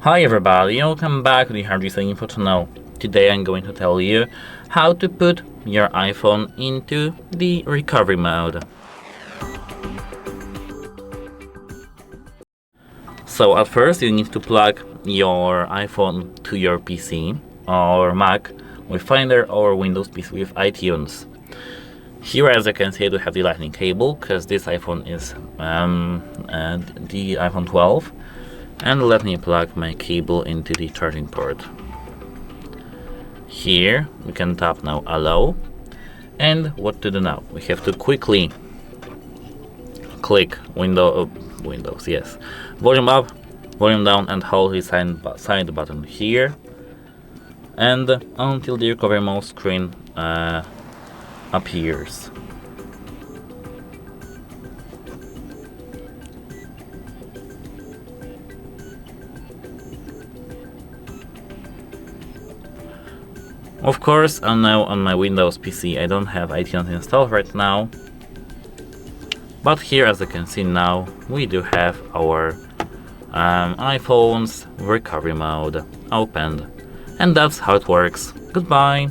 Hi everybody, welcome back to the HardReset.Info channel. Today I'm going to tell you how to put your iPhone into the recovery mode. So at first you need to plug your iPhone to your PC or Mac with Finder or Windows PC with iTunes. Here, as you can see, I do have the lightning cable because this iPhone is the iPhone 12. And let me plug my cable into the charging port. Here we can tap now allow, and what to do now? We have to quickly click Windows, yes, volume up, volume down, and hold the side button here, and until the recovery mode screen appears. Of course, I'm now on my Windows PC. I don't have iTunes installed right now. But here, as you can see now, we do have our iPhone's recovery mode opened. And that's how it works. Goodbye!